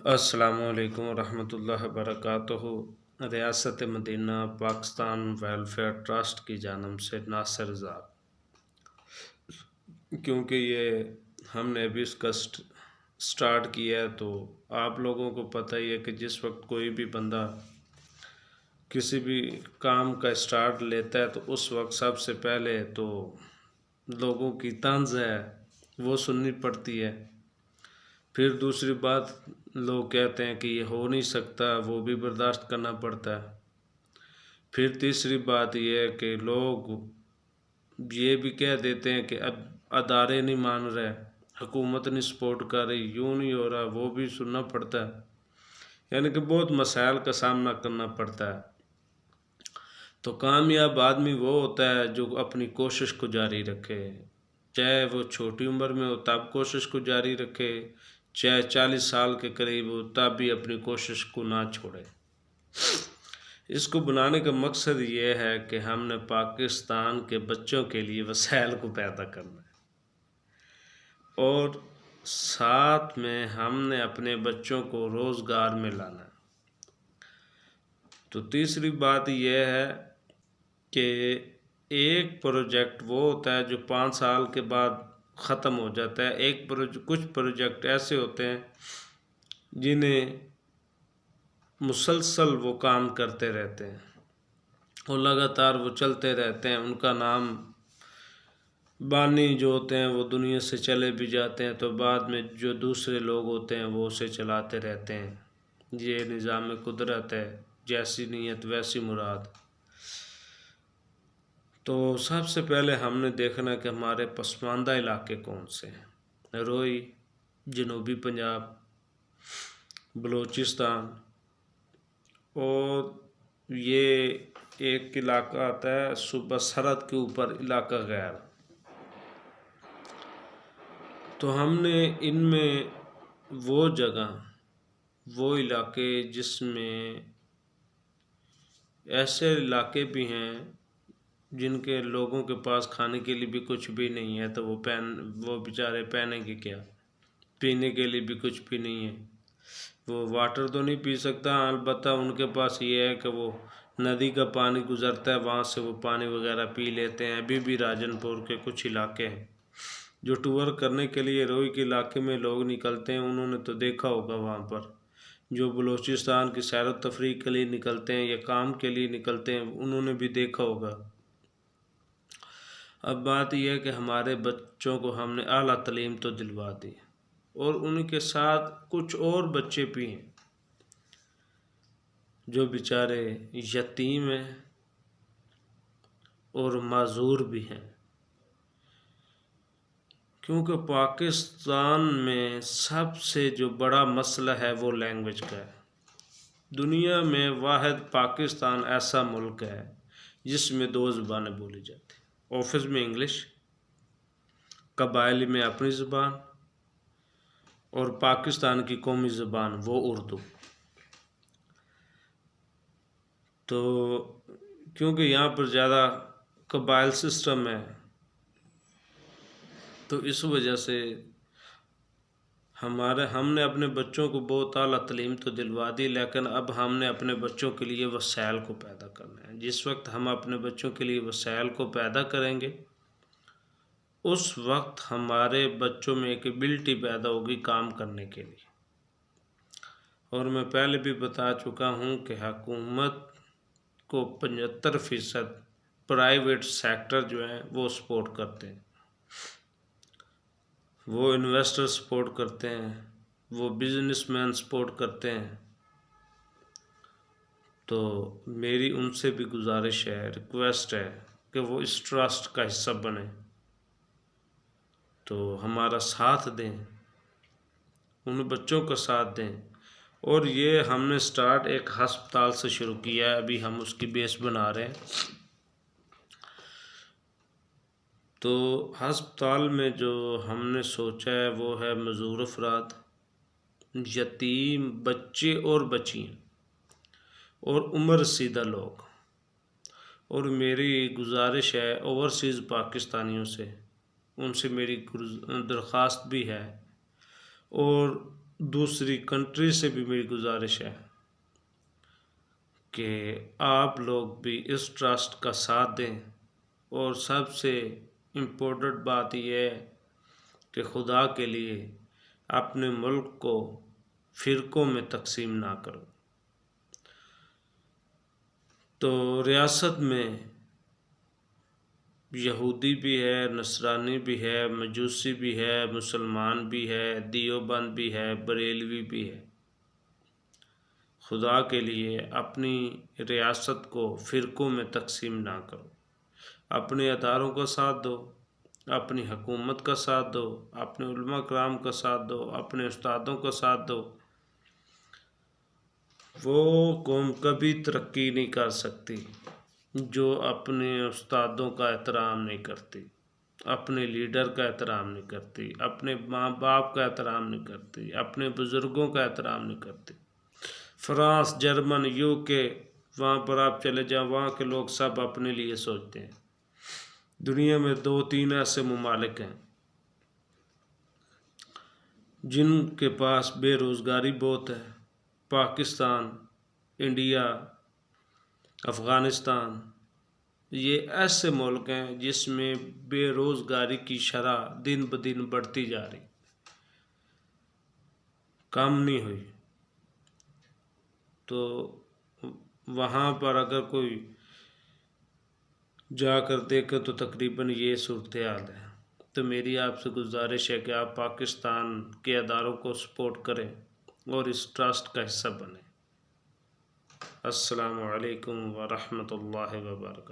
السلام علیکم ورحمۃ اللہ وبرکاتہ۔ ریاست مدینہ پاکستان ویلفیئر ٹرسٹ کی جانب سے ناصر رضا، کیونکہ یہ ہم نے ابھی اس کا سٹارٹ کیا ہے، تو آپ لوگوں کو پتہ ہی ہے کہ جس وقت کوئی بھی بندہ کسی بھی کام کا سٹارٹ لیتا ہے تو اس وقت سب سے پہلے تو لوگوں کی طنز ہے وہ سننی پڑتی ہے۔ پھر دوسری بات، لوگ کہتے ہیں کہ یہ ہو نہیں سکتا، وہ بھی برداشت کرنا پڑتا ہے۔ پھر تیسری بات یہ ہے کہ لوگ یہ بھی کہہ دیتے ہیں کہ اب ادارے نہیں مان رہے، حکومت نہیں سپورٹ کر رہی، یوں نہیں ہو رہا، وہ بھی سننا پڑتا ہے۔ یعنی کہ بہت مسائل کا سامنا کرنا پڑتا ہے۔ تو کامیاب آدمی وہ ہوتا ہے جو اپنی کوشش کو جاری رکھے، چاہے وہ چھوٹی عمر میں ہو تب کوشش کو جاری رکھے، چاہے 40 سال کے قریب ہو تب بھی اپنی کوشش کو نہ چھوڑے۔ اس کو بنانے کا مقصد یہ ہے کہ ہم نے پاکستان کے بچوں کے لیے وسائل کو پیدا کرنا ہے، اور ساتھ میں ہم نے اپنے بچوں کو روزگار میں لانا ہے۔ تو تیسری بات یہ ہے کہ ایک پروجیکٹ وہ ہوتا ہے جو 5 سال کے بعد ختم ہو جاتا ہے، کچھ پروجیکٹ ایسے ہوتے ہیں جنہیں مسلسل وہ کام کرتے رہتے ہیں اور لگاتار وہ چلتے رہتے ہیں۔ ان کا نام بانی جو ہوتے ہیں وہ دنیا سے چلے بھی جاتے ہیں، تو بعد میں جو دوسرے لوگ ہوتے ہیں وہ اسے چلاتے رہتے ہیں۔ یہ نظام قدرت ہے، جیسی نیت ویسی مراد۔ تو سب سے پہلے ہم نے دیکھنا کہ ہمارے پسماندہ علاقے کون سے ہیں۔ روئی، جنوبی پنجاب، بلوچستان، اور یہ ایک علاقہ آتا ہے صوبہ سرحد کے اوپر، علاقہ غیر۔ تو ہم نے ان میں وہ جگہ، وہ علاقے جس میں ایسے علاقے بھی ہیں جن کے لوگوں کے پاس کھانے کے لیے بھی کچھ بھی نہیں ہے، تو وہ بیچارے پہنیں گے کیا؟ پینے کے لیے بھی کچھ بھی نہیں ہے، وہ واٹر تو نہیں پی سکتا، البتہ ان کے پاس یہ ہے کہ وہ ندی کا پانی گزرتا ہے، وہاں سے وہ پانی وغیرہ پی لیتے ہیں۔ ابھی بھی راجن پور کے کچھ علاقے ہیں جو ٹور کرنے کے لیے روئی کے علاقے میں لوگ نکلتے ہیں، انہوں نے تو دیکھا ہوگا وہاں پر۔ جو بلوچستان کی سیر و تفریح کے لیے نکلتے ہیں یا کام کے لیے نکلتے ہیں، انہوں نے بھی دیکھا ہوگا۔ اب بات یہ ہے کہ ہمارے بچوں کو ہم نے اعلیٰ تعلیم تو دلوا دی، اور ان کے ساتھ کچھ اور بچے بھی ہیں جو بیچارے یتیم ہیں اور معذور بھی ہیں، کیونکہ پاکستان میں سب سے جو بڑا مسئلہ ہے وہ لینگویج کا ہے۔ دنیا میں واحد پاکستان ایسا ملک ہے جس میں 2 زبانیں بولی جاتی ہیں، آفس میں انگلش، قبائلی میں اپنی زبان، اور پاکستان کی قومی زبان وہ اردو۔ تو کیونکہ یہاں پر زیادہ قبائل سسٹم ہے، تو اس وجہ سے ہم نے اپنے بچوں کو بہت اعلیٰ تعلیم تو دلوا دی، لیکن اب ہم نے اپنے بچوں کے لیے وسائل کو پیدا کرنا ہے۔ جس وقت ہم اپنے بچوں کے لیے وسائل کو پیدا کریں گے، اس وقت ہمارے بچوں میں ایک ایبلٹی پیدا ہوگی کام کرنے کے لیے۔ اور میں پہلے بھی بتا چکا ہوں کہ حکومت کو 75% پرائیویٹ سیکٹر جو ہیں وہ سپورٹ کرتے ہیں، وہ انویسٹر سپورٹ کرتے ہیں، وہ بزنس مین سپورٹ کرتے ہیں۔ تو میری ان سے بھی گزارش ہے، ریکویسٹ ہے کہ وہ اس ٹرسٹ کا حصہ بنیں، تو ہمارا ساتھ دیں، ان بچوں کا ساتھ دیں۔ اور یہ ہم نے سٹارٹ ایک ہسپتال سے شروع کیا ہے، ابھی ہم اس کی بیس بنا رہے ہیں۔ تو ہسپتال میں جو ہم نے سوچا ہے وہ ہے معذور افراد، یتیم بچے اور بچیاں، اور عمر رسیدہ لوگ۔ اور میری گزارش ہے اوورسیز پاکستانیوں سے، ان سے میری درخواست بھی ہے، اور دوسری کنٹری سے بھی میری گزارش ہے کہ آپ لوگ بھی اس ٹرسٹ کا ساتھ دیں، اور سب سے امپورٹنٹ بات یہ ہے کہ خدا کے لیے اپنے ملک کو فرقوں میں تقسیم نہ کرو۔ تو ریاست میں یہودی بھی ہے، نصرانی بھی ہے، مجوسی بھی ہے، مسلمان بھی ہے، دیوبند بھی ہے، بریلوی بھی ہے۔ خدا کے لیے اپنی ریاست کو فرقوں میں تقسیم نہ کرو، اپنے اداروں کا ساتھ دو، اپنی حکومت کا ساتھ دو، اپنے علماء کرام کا ساتھ دو، اپنے استادوں کا ساتھ دو۔ وہ قوم کبھی ترقی نہیں کر سکتی جو اپنے استادوں کا احترام نہیں کرتی، اپنے لیڈر کا احترام نہیں کرتی، اپنے ماں باپ کا احترام نہیں کرتی، اپنے بزرگوں کا احترام نہیں کرتی۔ فرانس، جرمن، UK، وہاں پر آپ چلے جائیں، وہاں کے لوگ سب اپنے لیے سوچتے ہیں۔ دنیا میں 2-3 ایسے ممالک ہیں جن کے پاس بے روزگاری بہت ہے: پاکستان، انڈیا، افغانستان۔ یہ ایسے ملک ہیں جس میں بے روزگاری کی شرح دن بدن بڑھتی جا رہی، کم نہیں ہوئی۔ تو وہاں پر اگر کوئی جا کر دیکھے تو تقریباً یہ صورتحال ہے۔ تو میری آپ سے گزارش ہے کہ آپ پاکستان کے اداروں کو سپورٹ کریں اور اس ٹرسٹ کا حصہ بنیں۔ السلام علیکم ورحمۃ اللہ وبرکاتہ۔